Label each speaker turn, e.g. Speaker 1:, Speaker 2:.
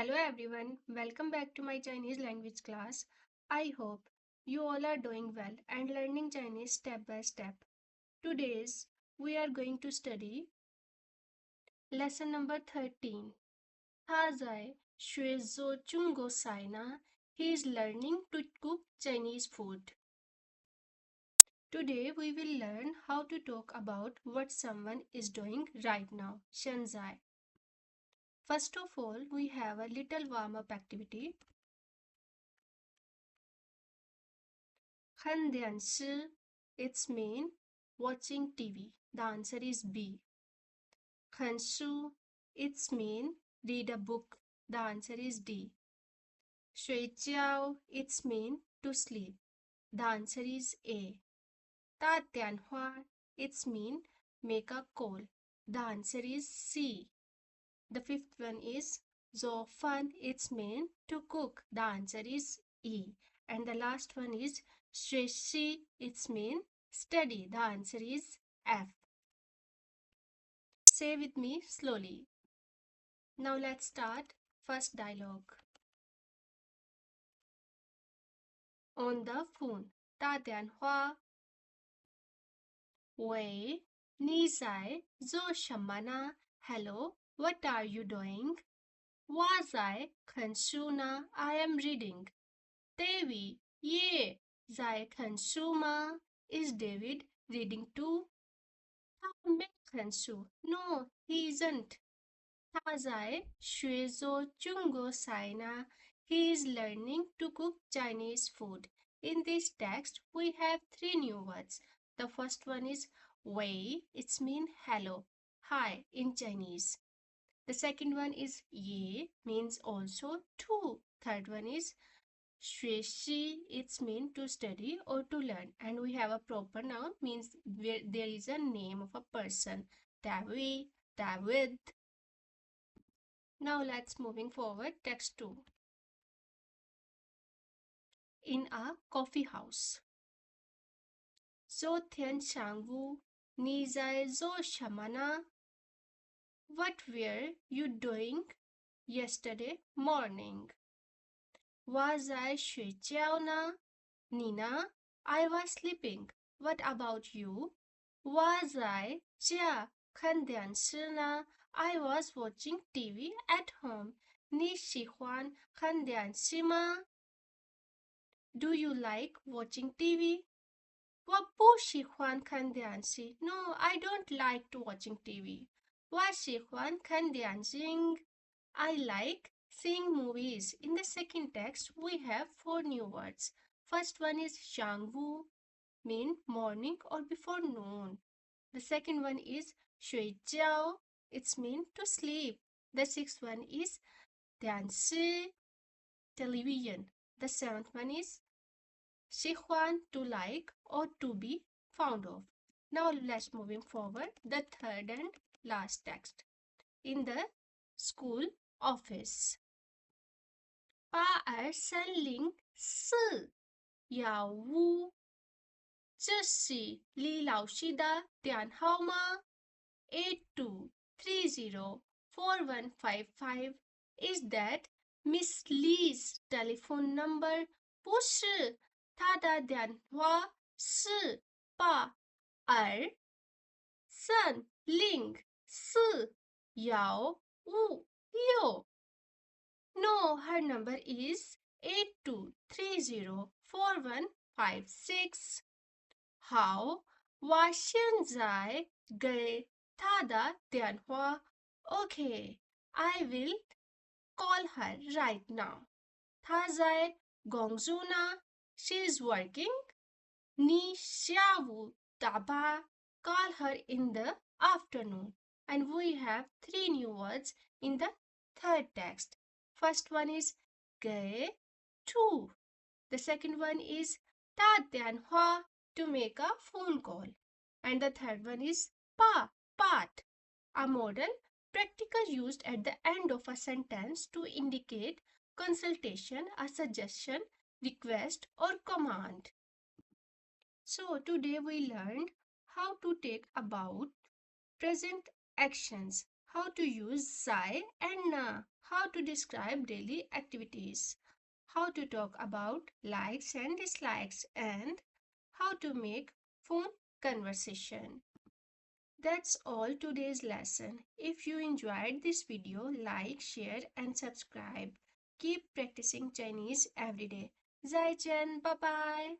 Speaker 1: Hello everyone, welcome back to my Chinese language class. I hope you all are doing well and learning Chinese step by step. Today's we are going to study lesson number 13. 他在学做中国菜呢 He is learning to cook Chinese food. Today we will learn how to talk about what someone is doing right now. 现在 First of all, we have a little warm-up activity. 看电视 It's mean watching TV. The answer is B. 看书 It's mean read a book. The answer is D. 睡觉 It's mean to sleep. The answer is A. 打电话 It's mean make a call. The answer is C. The fifth one is 做饭 It's mean to cook. The answer is E. And the last one is 学习 It's mean study. The answer is F. Say with me slowly. Now let's start first dialogue. On the phone. 打电话。喂，你在做什么呢 Hello, what are you doing? 我在看书呢 I am reading. David 也在看书吗 Is David reading too? 他没看书 No, he isn't. 他在学做中国菜呢 He is learning to cook Chinese food. In this text, we have three new words. The first one is 喂, it's mean hello, hi in Chinese. The second one is 也 means also too. Third one is 学习 it's mean to study or to learn, and we have a proper noun means where there is a name of a person. David, David. Now let's moving forward. Text 2. In a coffee house. 昨天上午你在做什么呢 What were you doing yesterday morning? 我在睡觉呢。你呢 I was sleeping. What about you? 我在家看电视呢。I was watching TV at home. 你喜欢看电视吗 Do you like watching TV? 我不喜欢看电视。No, I don't like to watching TV. 我喜欢看电影。I like seeing movies. In the second text, we have four new words. First one is 上午, mean morning or before noon. The second one is 睡觉, it's mean to sleep. The sixth one is 电视, television. The seventh one is 喜欢 to like or to be fond of. Now let's moving forward the third and last text. In the school office. 820415. 这是李老师的电话吗 82304155. Is that Miss Lee's telephone number? 不是，她的电话是82304156。No, her number is 82304156. 好，我现在给她的电话。Okay, I will call her right now. 她在工作呢 She is working. 你下午打吧 Call her in the afternoon. And we have three new words in the third text. First one is 给 to. The second one is 打电话 to make a phone call. And the third one is part. A modal practical used at the end of a sentence to indicate consultation, a suggestion, request or command. So today we learned how to take about present actions, how to use sai and na, how to describe daily activities, how to talk about likes and dislikes, and how to make phone conversation. That's all today's lesson. If you enjoyed this video, like, share and subscribe. Keep practicing Chinese every day. Zai Chen, bye bye.